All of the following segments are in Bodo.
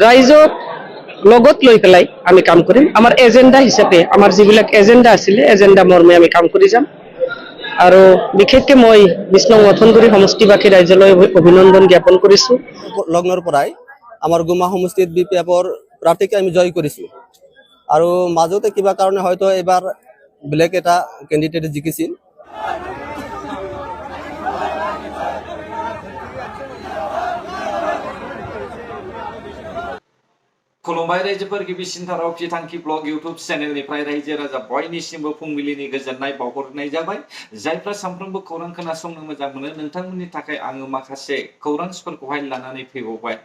ৰাইজক লগত লৈ পেলাই আমি কাম কৰিম। আমাৰ এজেণ্ডা হিচাপে আমাৰ যিবিলাক এজেণ্ডা আছিলে এজেণ্ডা মৰ্মে আমি কাম কৰি যাম। আৰু বিশেষকৈ মই ২০ নং মথনগুৰি সমষ্টিবাসী ৰাইজলৈ অভিনন্দন জ্ঞাপন কৰিছোঁ। লগ্নৰ পৰাই আমাৰ গুমা সমষ্টিত BPF-ৰ প্ৰাৰ্থীকে আমি জয় কৰিছোঁ আৰু মাজতে কিবা কাৰণে হয়তো এবাৰ বেলেগ এটা কেণ্ডিডেট জিকিছিল। खुलुमबाय रायजोफोर गिबिसिनथाराव फिथांखि ब्लग इउट्युब चेनेलनिफ्राय रायजो राजा बयनिसिमबो फुंबिलिनि गोजोननाय बावहरनाय जाबाय। जायफ्रा सानफ्रोमबो खौरां खोनासंनो मोजां मोनो नोंथांमोननि थाखाय आङो माखासे खौरांफोरखौहाय लानानै फैबावबाय।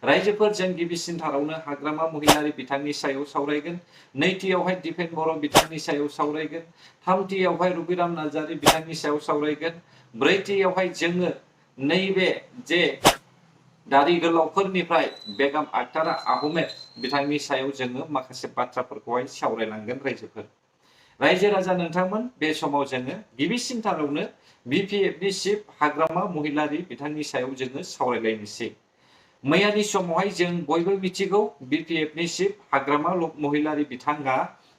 रायजोफोर जों गिबिसिनथारावनो हाग्रामा महिलारि बिथांनि सायाव सावरायगोन, नैथियावहाय दिपेन बर' बिथांनि सायाव सावरायगोन, थामथियावहाय रबिराम नार्जारि बिथांनि सायाव सावरायगोन, ब्रैथियावहाय जोङो नैबे जे दारि गोलावफोरनिफ्राय बेगम आक्तारा आहमेद बिथांनि सायाव जोङो माखासे बाथ्राफोरखौहाय सावरायलांगोन रायजोफोर। रायजो राजा नोंथांमोन बे समाव जोङो गिबिसिनथारावनो BPF-नि चिफ हाग्रामा महिलारि बिथांनि सायाव जोङो सावरायलायनोसै। मैयानि समावहाय जों बयबो मिथिगौ BPF-नि चिफ हाग्रामा महिलारि बिथाङा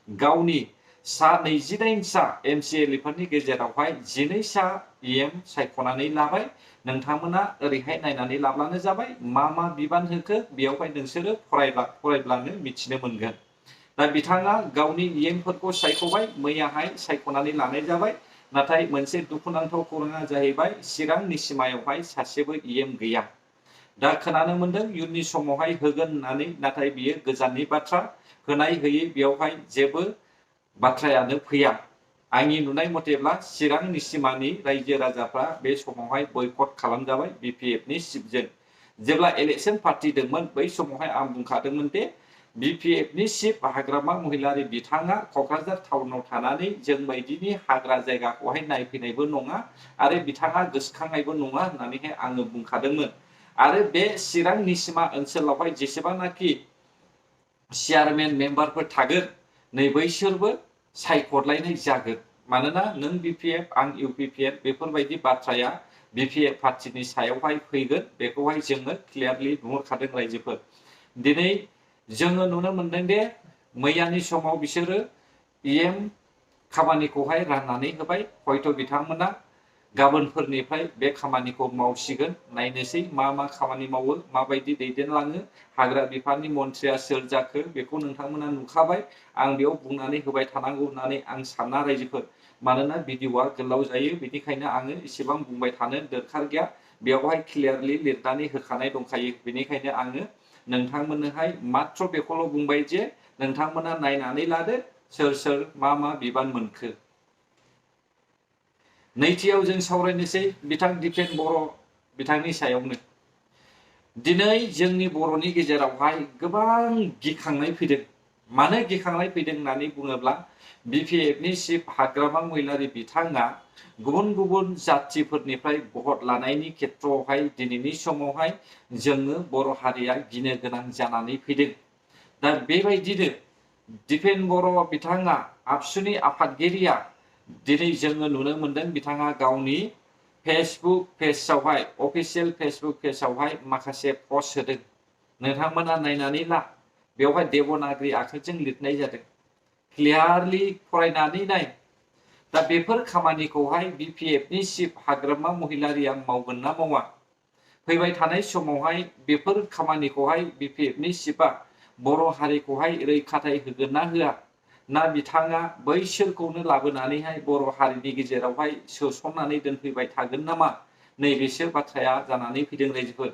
गावनि सा 29 सा MCLA-फोरनि गेजेरावहाय 12 सा EM सायख'नानै लाबाय। नोंथांमोना ओरैहाय नायनानै लाब्लानो जाबाय मा मा बिबान होखो बेयावहाय नोंसोरो फरायब्लानो मिथिनो मोनगोन। दा बिथाङा गावनि EM-फोरखौ सायख'बाय, मैयाहाय सायख'नानै लानाय जाबाय। नाथाय मोनसे दुखुनांथाव खौराङा जाहैबाय चिरांनि सिमायावहाय सासेबो EM गैया। दा खोनानो मोनदों इयुननि समावहाय होगोन होननानै, नाथाय बियो गोजाननि बाथ्रा। होनाय होयै बेयावहाय जेबो बाथ्रायानो फैया। आंनि नुनाय मथेब्ला चिरांनि सिमानि रायजो राजाफ्रा बे समावहाय बयकट खालामजाबाय BPF-नि चिफजों। जेब्ला इलेक्शन पार्टी दंमोन बै समावहाय आं बुंखादोंमोन दे BPF-नि चिफ हाग्रामा महिलारि बिथाङा क'क्राझार टाउनाव थानानै जों बायदिनि हाग्रा जायगाखौहाय नायफैनायबो नङा आरो बिथाङा गोसोखांनायबो नङा होननानैहाय आङो बुंखादोंमोन। आरो बे चिरांनि सिमा ओनसोलावहाय जेसेबांनाखि चेयारमेन मेम्बारफोर थागोन नै बैसोरबो सायख'लायनाय जागोन। मानोना नों BPF आं UPPF बेफोरबायदि बाथ्राया BPF पार्टीनि सायावहाय फैगोन बेखौहाय जोङो क्लियारलि नुहरखादों रायजोफोर। दिनै जोङो नुनो मोनदों दे मैयानि समाव बिसोरो EM खामानिखौहाय राननानै होबाय। हयथ' बिथांमोना गाबोनफोरनिफ्राय बे खामानिखौ मावसिगोन। नायनोसै मा मा खामानि मावो, माबायदि दैदेनलाङो। हाग्रा बिफाननि मन्थ्रिया सोर जाखो बेखौ नोंथांमोना नुखाबाय। आं बेयाव बुंनानै होबाय थानांगौ होननानै आं साना रायजोफोर। मानोना भिडिअ'आ गोलाव जायो, बेनिखायनो आङो एसेबां बुंबाय थानो दरखार गैया। बेयावहाय क्लियारलि लिरनानै होखानाय दंखायो। बेनिखायनो आङो नोंथांमोननोहाय मात्र बेखौल' बुंबाय जे नोंथांमोना नायनानै लादो सोर सोर मा मा बिबान मोनखो। नैथियाव जों सावरायनोसै बिथां दिपेन बर' बिथांनि सायावनो। दिनै जोंनि बर'नि गेजेरावहाय गोबां गिखांनाय फैदों। मानो गिखांनाय फैदों होननानै बुङोब्ला BPF-नि चिफ हाग्रामा महिलारि बिथाङा गुबुन गुबुन जाथिफोरनिफ्राय भट लानायनि खेथ्रआवहाय दिनैनि समावहाय जोङो बर' हारिया गिनो गोनां जानानै फैदों। दा बेबायदिनो दिपेन बर' बिथाङा आबसुनि आफादगिरिया दिनै जोङो नुनो मोनदों बिथाङा गावनि फेसबुक पेजआवहाय अफिसियेल फेसबुक पेजआवहाय माखासे पस्ट होदों। नोंथांमोना नायनानै ला, बेवहाय देबनागरि आखरजों लिरनाय जादों। क्लियारलि फरायनानै नाय। दा बेफोर खामानिखौहाय BPF-नि चिफ हाग्रामा महिलारिया मावगोन ना मावा? फैबाय थानाय समावहाय बेफोर खामानिखौहाय BPF-नि चिफआ बर' हारिखौहाय रैखाथि होगोन ना होआ? ना बिथाङा बैसोरखौनो लाबोनानैहाय बर' हारिनि गेजेरावहाय सोसननानै दोनफैबाय थागोन नामा? नैबेसो बाथ्राया जानानै फैदों रायजोफोर।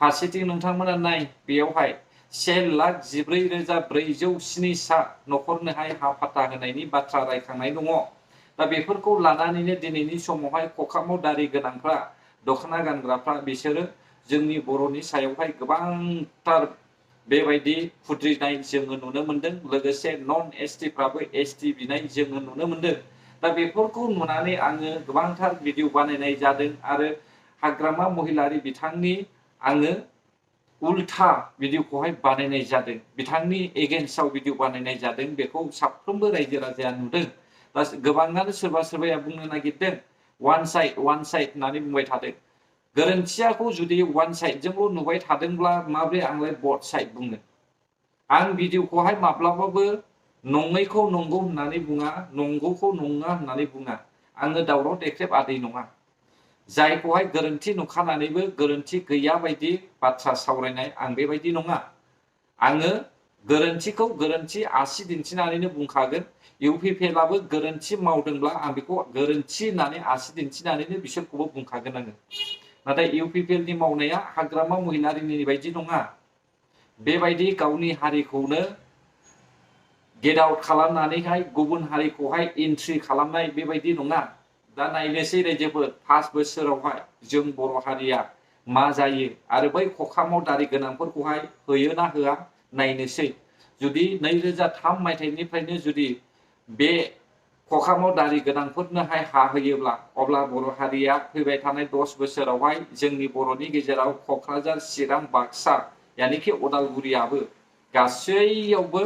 फारसेथिं नोंथांमोना नाय, बेयावहाय 1,14,407 सा न'खरनोहाय हा फाता होनायनि बाथ्रा रायखांनाय दङ। दा बेफोरखौ लानानैनो दिनैनि समावहाय खखामाव दारि गोनांफ्रा, दखना गानग्राफ्रा बिसोरो जोंनि बर'नि सायावहाय गोबांथार बेबायदि खुद्रिनाय जोङो नुनो मोनदों। लोगोसे नन ST-फ्राबो ST बिनाय जोङो नुनो मोनदों। दा बेफोरखौ नुनानै आङो गोबांथार भिडिअ बानायनाय जादों आरो हाग्रामा महिलारि बिथांनि आङो उल्था भिडिअखौहाय बानायनाय जादों। बिथांनि एगेन्स्टआव भिडिअ बानायनाय जादों। बेखौ साफ्रोमबो रायजो राजाया नुदों। दा गोबाङानो सोरबाया बुंनो नागिरदों वान साइड होननानै बुंबाय थादों। गोरोन्थियाखौ जुदि वान साइडजोंल' नुबाय थादोंब्ला माब्रै आंलाय बथ साइड बुंनो आं भिडिअखौहाय माब्लाबाबो नङैखौ नंगौ होननानै बुङा नंगौखौ नङा होननानै बुङा आङो दावराव देख्रेब आदै नङा जायखौहाय गोरोन्थि नुखानानैबो गोरोन्थि गैया बायदि बाथ्रा सावरायनाय आं बेबायदि नङा आङो गोरोन्थिखौ गोरोन्थि आसि दिन्थिनानैनो बुंखागोन इउपिपिएलआबो गोरोन्थि मावदोंब्ला आं बेखौ गोरोन्थि होननानै आसि दिन्थिनानैनो बिसोरखौबो बुंखागोन आङो नाथाय इउपिपिएलनि मावनाया हाग्रामा महिलारिनि बायदि नङा बेबायदि गावनि हारिखौनो गेट आउट खालामनानैहाय गुबुन हारिखौहाय एन्ट्रि खालामनाय बेबायदि नङा दा नायनोसै रायजोफोर 5 बोसोरावहाय जों बर' हारिया मा जायो आरो बै खखामाव दारि गोनांफोरखौहाय होयो ना होआ नायनोसै जुदि 2003 मायथाइनिफ्रायनो जुदि बे खखामाव दारि गोनांफोरनोहाय हा होयोब्ला अब्ला बर' हारिया फैबाय थानाय 10 बोसोरावहाय जोंनि बर'नि गेजेराव क'क्राझार चिरां बाक्सा यानिखि उदालगुरियाबो गासैयावबो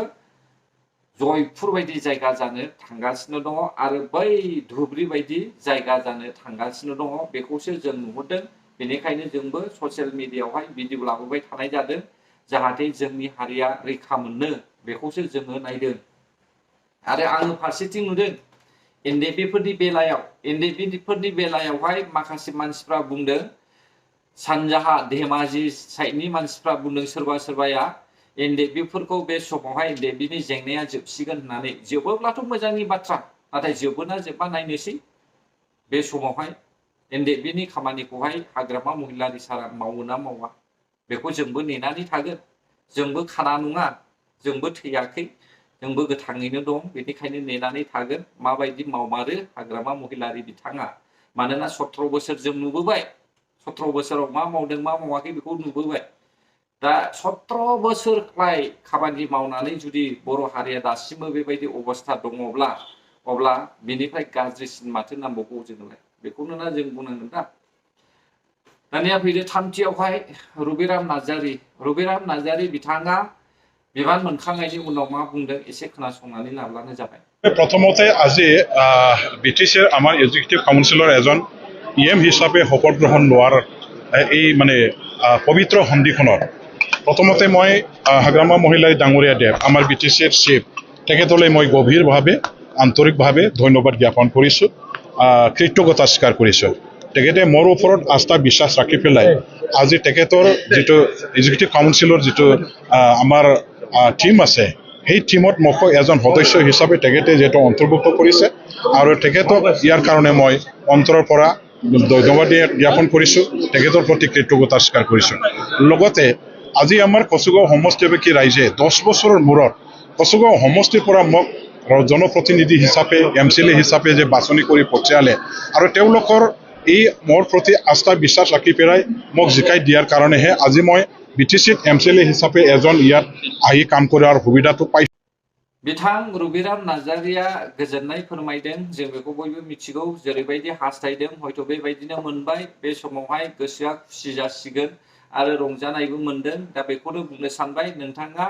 जयपुर बायदि जायगा जानो थांगासिनो दङ आरो बै धुबरी बायदि जायगा जानो थांगासिनो दङ बेखौसो जों नुहुरदों बेनिखायनो जोंबो ससियेल मिडियायावहाय भिडिअ लाबोबाय थानाय जादों जाहाथे जोंनि हारिया रैखा मोननो बेखौसो जोङो नायदों आरो आङो फारसेथिं नुदों एनडिएफबिफोरनि बेलायावहाय माखासे मानसिफ्रा बुंदों सानजाहा धेमाजि साइडनि मानसिफ्रा बुंदों सोरबा सोरबाया एनडिएफबिफोरखौ बे समावहाय एनडिएफबिनि जेंनाया जोबसिगोन होननानै जोबोब्लाथ' मोजांनि बाथ्रा नाथाय जोबोना जोबा नायनोसै बे समावहाय एनडिएफबिनि खामानिखौहाय हाग्रामा महिलारि सारा मावो ना मावा बेखौ जोंबो नेनानै थागोन जोंबो खाना नङा जोंबो थैयाखै जोंबो गोथाङैनो दं बेनिखायनो नेनानै थागोन माबायदि मावमारो हाग्रामा महिलारि बिथाङा मानोना 17 बोसोर जों नुबोबाय 17 बोसोराव मा मावदों मा मावाखै बेखौ नुबोबाय दा 17 बोसोरलाय खामानि मावनानै जुदि बर' हारिया दासिमबो बेबायदि अबस्था दङब्ला अब्ला बिनिफ्राय गाज्रिसिन माथो नांबावगौ जोंलाय बेखौनो ना जों बुंनांगोन दा दानिया फैदो थामथियावहाय रबिराम नार्जारि बिथाङा बिबान मोनखांनायनि उनाव मा बुंदों एसे खोनासंनानै लाब्लानो जाबाय प्रथमते আজি বিটিচিৰ আমাৰ এক্সিকিউটিভ কাউন্সিলৰ এজন ইএম হিচাপে শপত গ্ৰহণ লোৱাৰ এই মানে পবিত্ৰ সন্ধিখনত প্ৰথমতে মই হাগ্ৰামা মহিলাই ডাঙৰীয়া দেৱ আমাৰ বিটিচিৰ চিফ তেখেতলৈ মই গভীৰভাৱে আন্তৰিকভাৱে ধন্যবাদ জ্ঞাপন কৰিছোঁ কৃতজ্ঞতা স্বীকাৰ কৰিছোঁ তেখেতে মোৰ ওপৰত আস্থা বিশ্বাস ৰাখি পেলাই আজি তেখেতৰ যিটো এক্সিকিউটিভ কাউন্সিলৰ যিটো আমাৰ টিম আছে সেই টিমত মোক এজন সদস্য হিচাপে তেখেতে যেটো অন্তৰ্ভুক্ত কৰিছে আৰু তেখেতক ইয়াৰ কাৰণে মই অন্তৰৰ পৰা ধন্যবাদ জ্ঞাপন কৰিছোঁ তেখেতৰ প্ৰতি কৃতজ্ঞতা স্বীকাৰ কৰিছোঁ লগতে আজি আমাৰ কচুগাঁও সমষ্টিবাসী ৰাইজে 10 বছৰৰ মূৰত কচুগাঁও সমষ্টিৰ পৰা মোক জনপ্ৰতিনিধি হিচাপে এমচিএলএ হিচাপে যে বাছনি কৰি পঠিয়ালে আৰু তেওঁলোকৰ এই মোৰ প্ৰতি আস্থা বিশ্বাস ৰাখি পেলাই মোক জিকাই দিয়াৰ কাৰণেহে আজি মই বিটিচিত এমচিএলএ হিচাপে এজন ইয়াত আহি কাম কৰাৰ সুবিধাটো পাই बिथां रबिराम नार्जारिया गोजोननाय फोरमायदों जों बेखौ बयबो मिथिगौ जेरैबायदि हास्थायदों हयथ' बेबायदिनो मोनबाय बे समावहाय गोसोआ खुसि जासिगोन आरो रंजानायबो मोनदों दा बेखौनो बुंनो सानबाय नोंथाङा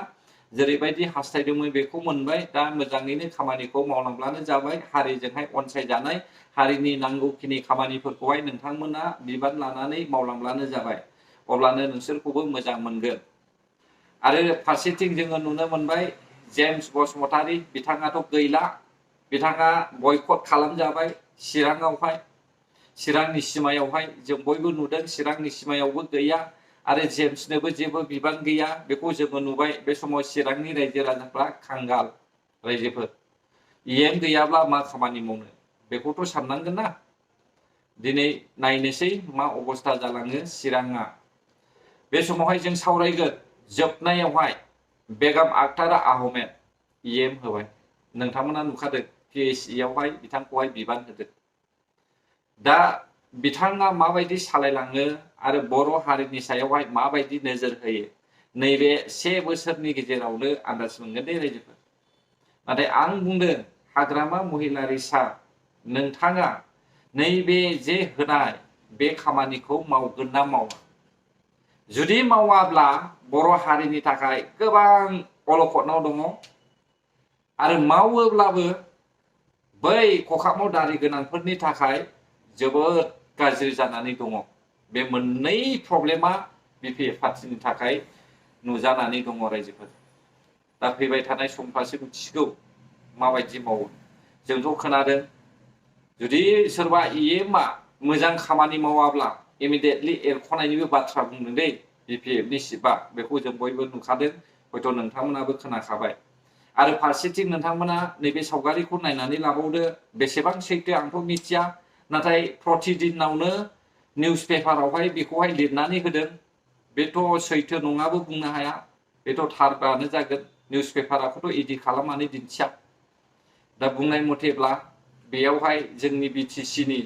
जेरैबायदि हास्थायदोंमोन बेखौ मोनबाय दा मोजाङैनो खामानिखौ मावलांब्लानो जाबाय हारिजोंहाय अनसायजानाय हारिनि नांगौखिनि खामानिफोरखौहाय नोंथांमोना बिबान लानानै मावलांब्लानो जाबाय अब्लानो नोंसोरखौबो मोजां मोनगोन आरो फारसेथिं जोङो नुनो मोनबाय जेम्स बसुमतारी बिथाङाथ' गैला बिथाङा बयकट खालामजाबाय चिरांनि सिमायावहाय जों बयबो नुदों चिरांनि सिमायावबो गैया आरो जेम्सनोबो जेबो बिबान गैया बेखौ जोङो नुबाय बे समाव चिरांनि रायजो राजाफ्रा खांगाल रायजोफोर इएम गैयाब्ला मा खामानि मावनो बेखौथ' साननांगोन ना दिनै नायनोसै मा अबस्था जालाङो चिराङा बे समावहाय जों सावरायगोन जोबनायावहाय बेगम आख्तारा आहमेद इएम होबाय नोंथांमोना नुखादों पिएचइयावहाय बिथांखौहाय बिबान होदों दा बिथाङा माबायदि सालायलाङो आरो बर' हारिनि सायावहाय माबायदि नोजोर होयो नैबे 1 बोसोरनि गेजेरावनो आन्दाज मोनगोन दे रायजोफोर नाथाय आं बुंदों हाग्रामा महिलारि सार नोंथाङा नैबे जे होनाय बे खामानिखौ मावगोन ना मावा जुदि मावाब्ला बर' हारिनि थाखाय गोबां अलखदाव दङ आरो मावोब्लाबो बै खखामाव दारि गोनांफोरनि थाखाय जोबोद गाज्रि जानानै दङ बे मोननै प्रब्लेमा बिपिएफ पार्टिनि थाखाय नुजानानै दङ रायजोफोर दा फैबाय थानाय समफ्रासो मिथिगौ माबायदि मावो जोंथ' खोनादों जुदि सोरबा इएमआ मोजां खामानि मावाब्ला इमिडियेटलि एरख'नायनिबो बाथ्रा बुंदों दै बिपिएफनि सिफआ बेखौ जों बयबो नुखादों हयथ' नोंथांमोनाबो खोनाखाबाय आरो फारसेथिं नोंथांमोना नैबे सावगारिखौ नायनानै लाबावदो बेसेबां सैथो आंथ' मिथिया नाथाय प्रतिदिनावनो निउस पेपारावहाय बेखौहाय लिरनानै होदों बेथ' सैथो नङाबो बुंनो हाया बेथ' थारबानो जागोन निउस पेपारखौथ' इडिट खालामनानै दिन्थिया दा बुंनाय मथेब्ला बेयावहाय जोंनि बिटिसिनि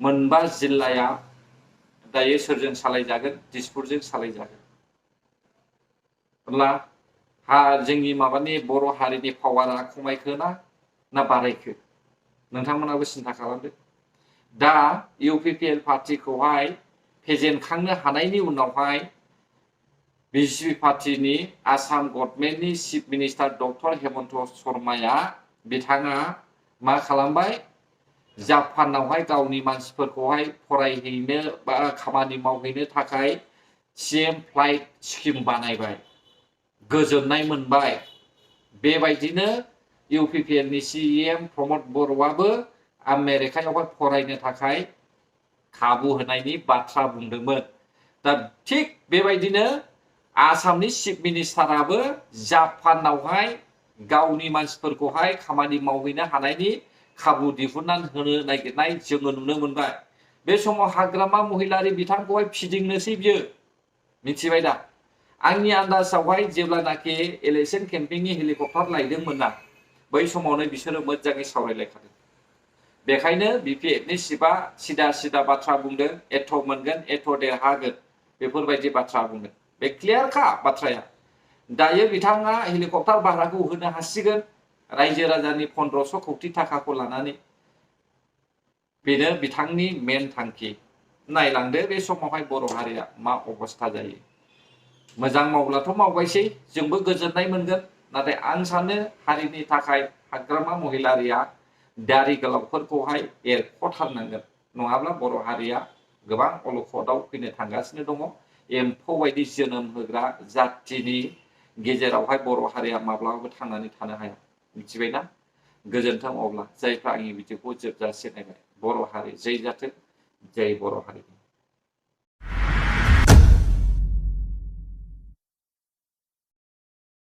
मोनबा जिल्लाया दायो सोरजों सालायजागोन दिसपुरजों सालायजागोन अब्ला जोंनि माबानि बर' हारिनि पावारा खमायखो ना बारायखो नोंथांमोनाबो सिन्था खालामदो दा इउपिपिएल पार्टिखौहाय फेजेनखांनो हानायनि उनावहाय बिजेपि पार्टिनि आसाम गभर्नमेन्टनि चिफ मिनिस्टार डक्टर हेमन्त शर्माया बिथाङा मा खालामबाय जापानावहाय गावनि मानसिफोरखौहाय फरायहैनो बा खामानि मावहैनो थाखाय सिएम फ्लाइट स्किम बानायबाय गोजोननाय मोनबाय बेबायदिनो इउपिपिएलनि सिएम प्रमद बर'आबो आमेरिकायावहाय फरायनो थाखाय खाबु होनायनि बाथ्रा बुंदोंमोन दा थिग बेबायदिनो आसामनि चिफ मिनिस्टाराबो जापानावहाय गावनि मानसिफोरखौहाय खामानि मावहैनो हानायनि खाबु दिहुननानै होनो नागिरनाय जोङो नुनो मोनबाय बे समाव हाग्रामा महिलारि बिथांखौहाय फिदिंनोसै बियो मिथिबाय दा आंनि आन्दाजावहाय जेब्लानाखि इलेक्शन केम्पिंनि हेलिकप्टार लायदोंमोन ना बै समावनो बिसोरो मोजाङै सावरायलायखादों बेखायनो बिपिएफनि चिफआ सिदा बाथ्रा बुंदों एथ' मोनगोन एथ' देरहागोन बेफोरबायदि बाथ्रा बुंदों बे क्लियारखा बाथ्राया दायो बिथाङा हेलिकप्टार भाराखौ होनो हासिगोन रायजो राजानि 1500 कौटि थाखाखौ लानानै बेनो बिथांनि मेन थांखि नायलांदो बे समावहाय बर' हारिया मा अबस्था जायो मोजां मावब्लाथ' मावबायसै जोंबो गोजोननाय मोनगोन नाथाय आं सानो हारिनि थाखाय हाग्रामा महिलारिया दारि गोलावफोरखौहाय एरख'थारनांगोन नङाब्ला बर' हारिया गोबां अलखदाव फैनो थांगासिनो दङ एम्फौ बायदि जोनोम होग्रा जाथिनि गेजेरावहाय बर' हारिया माब्लाबाबो थांनानै थानो हाया मिथिबायना गोजोन्थों अब्ला जायफ्रा आंनि भिडिअखौ जोबजासे नायबाय बर' हारि जै जाथों जय बर' हारि